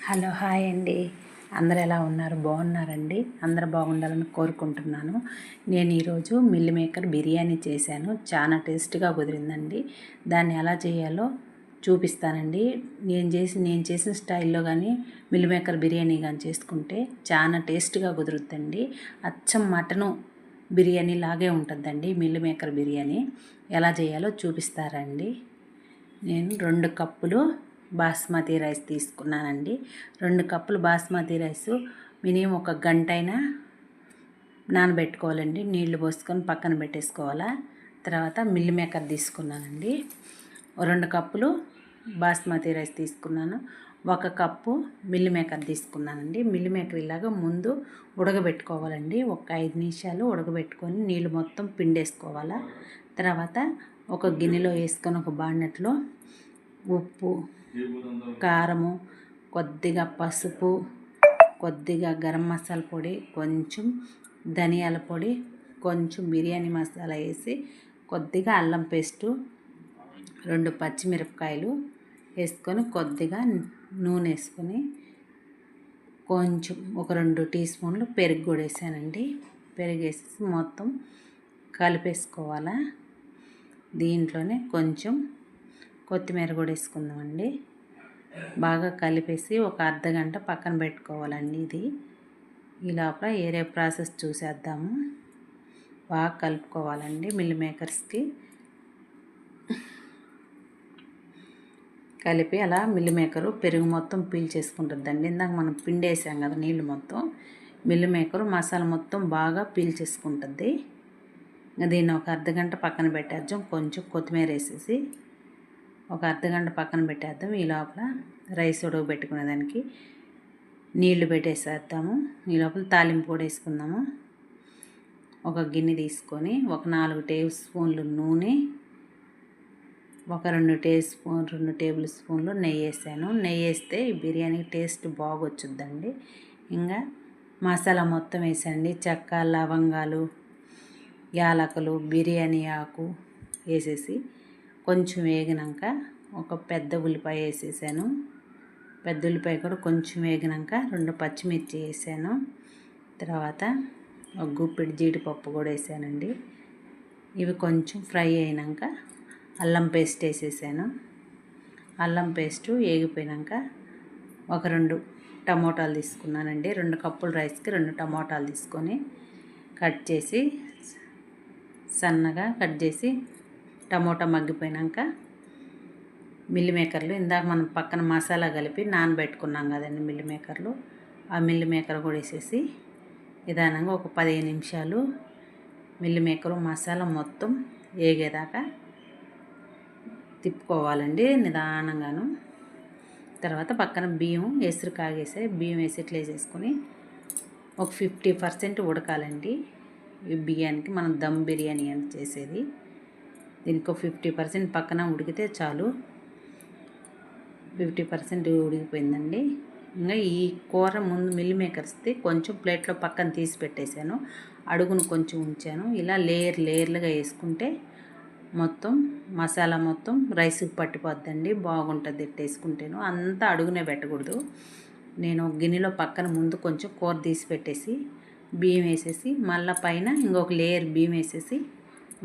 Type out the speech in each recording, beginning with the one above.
Hello hi అండి. అందరు ఎలా ఉన్నారు? బాగున్నారండి? అందరు బాగుండాలని కోరుకుంటున్నాను. నేను ఈరోజు మిల్ మేకర్ బిర్యానీ చేశాను. చాలా టేస్ట్గా కుదిరిందండి. దాన్ని ఎలా చేయాలో చూపిస్తానండి. నేను చేసిన స్టైల్లో కానీ మిల్ మేకర్ బిర్యానీ కానీ చేసుకుంటే చాలా టేస్ట్గా కుదురుద్దండి. అచ్చం మటను బిర్యానీ లాగే ఉంటుందండి మిల్ మేకర్ బిర్యానీ. ఎలా చేయాలో చూపిస్తారండి. నేను 2 కప్పులు బాస్మతి రైస్ తీసుకున్నానండి. 2 కప్పులు బాస్మతి రైసు మినిమం 1 గంట అయినా నానబెట్టుకోవాలండి. నీళ్లు పోసుకొని పక్కన పెట్టేసుకోవాలా. తర్వాత మిల్ మేకర్ తీసుకున్నానండి. 2 కప్పులు బాస్మతి రైస్ తీసుకున్నాను. 1 కప్పు మిల్ మేకర్ తీసుకున్నానండి. మిల్ మేకర్ ఇలాగా ముందు ఉడకబెట్టుకోవాలండి. ఒక 5 నిమిషాలు ఉడకబెట్టుకొని నీళ్ళు మొత్తం పిండేసుకోవాలా. తర్వాత ఒక గిన్నెలో వేసుకొని ఒక బాండట్లో ఉప్పు, కారము, కొద్దిగా పసుపు, కొద్దిగా గరం మసాలా పొడి, కొంచెం ధనియాల పొడి, కొంచెం బిర్యానీ మసాలా వేసి కొద్దిగా అల్లం పేస్టు, 2 పచ్చిమిరపకాయలు వేసుకొని కొద్దిగా నూనె వేసుకొని కొంచెం ఒక 2 టీ స్పూన్లు పెరుగు కూడా వేసానండి. పెరుగు వేసేసి మొత్తం కలిపేసుకోవాలా. దీంట్లోనే కొంచెం కొత్తిమీర కూడా వేసుకుందామండి. బాగా కలిపేసి ఒక అర్ధగంట పక్కన పెట్టుకోవాలండి. ఇది ఈ లోపల ఏరే ప్రాసెస్ చూసేద్దాము. బాగా కలుపుకోవాలండి. మిల్ మేకర్స్కి కలిపి అలా మిల్ మేకరు పెరుగు మొత్తం పీల్చేసుకుంటుందండి. ఇందాక మనం పిండి వేసాం కదా, నీళ్ళు మొత్తం మిల్ మేకరు మసాలా మొత్తం బాగా పీల్చేసుకుంటుంది. దీన్ని ఒక అర్ధగంట పక్కన పెట్టేద్దాం. కొంచెం కొత్తిమీర వేసేసి ఒక అర్ధగంట పక్కన పెట్టేద్దాం. ఈ లోపల రైస్ ఉడకబెట్టుకునే దానికి నీళ్లు పెట్టేసేద్దాము. ఈ లోపల తాలింపు కూడా వేసుకుందాము. ఒక గిన్నె తీసుకొని ఒక 4 టేబుల్ స్పూన్లు నూనె, ఒక 2 టేబుల్ స్పూన్లు నెయ్యి వేసాను. నెయ్యి వేస్తే ఈ బిర్యానీ టేస్ట్ బాగొచ్చుద్దండి. ఇంకా మసాలా మొత్తం వేసండి. చెక్క, లవంగాలు, యాలకులు, బిర్యానీ ఆకు వేసేసి కొంచెం వేగినాక ఒక పెద్ద ఉల్లిపాయ వేసేసాను. పెద్ద ఉల్లిపాయ కూడా కొంచెం వేగినాక 2 పచ్చిమిర్చి వేసాను. తర్వాత ఒక గుప్పిడి జీడిపప్పు కూడా వేసానండి. ఇవి కొంచెం ఫ్రై అయినాక అల్లం పేస్ట్ వేసేసాను. అల్లం పేస్టు వేగిపోయినాక ఒక 2 టమోటాలు తీసుకున్నానండి. 2 కప్పుల రైస్కి 2 టమోటాలు తీసుకొని కట్ చేసి సన్నగా కట్ చేసి టమోటా మగ్గిపోయినాక మిల్ మేకర్లు ఇందాక మనం పక్కన మసాలా కలిపి నానబెట్టుకున్నాం కదండి మిల్ మేకర్లు, ఆ మిల్ మేకర్ కూడా వేసేసి నిదానంగా ఒక 15 నిమిషాలు మిల్ మేకరు మసాలా మొత్తం వేగేదాకా తిప్పుకోవాలండి నిదానంగాను. తర్వాత పక్కన బియ్యం ఎసురు కాగేసే బియ్యం వేసి ఇట్లా వేసేసుకొని ఒక 50% ఉడకాలండి. ఈ బియ్యానికి మనం దమ్ బిర్యానీ అని చేసేది. దీనికి 50% పక్కన ఉడికితే చాలు. 50% ఉడికిపోయిందండి. ఇంకా ఈ కూర ముందు మిల్ మేకర్స్ది కొంచెం ప్లేట్లో పక్కన తీసి పెట్టేశాను. అడుగును కొంచెం ఉంచాను. ఇలా లేయర్లుగా వేసుకుంటే మొత్తం మసాలా మొత్తం రైస్కి పట్టిపోద్దండి. బాగుంటుంది ఇట్లా వేసుకుంటేను. అంతా అడుగునే పెట్టకూడదు. నేను గిన్నెలో పక్కన ముందు కొంచెం కూర తీసి పెట్టేసి బియ్యం వేసేసి మళ్ళీ పైన ఇంకొక లేయర్ బియ్యం వేసేసి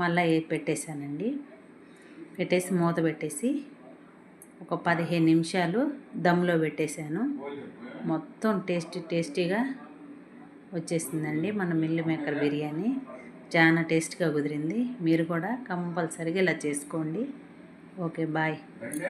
మళ్ళీ పెట్టేశానండి. పెట్టేసి మూత పెట్టేసి ఒక 15 నిమిషాలు దమ్లో పెట్టేశాను. మొత్తం టేస్టీగా వచ్చేసిందండి మన మిల్ మేకర్ బిర్యానీ. చాలా టేస్ట్గా కుదిరింది. మీరు కూడా కంపల్సరీగా ఇలా చేసుకోండి. Okay, bye.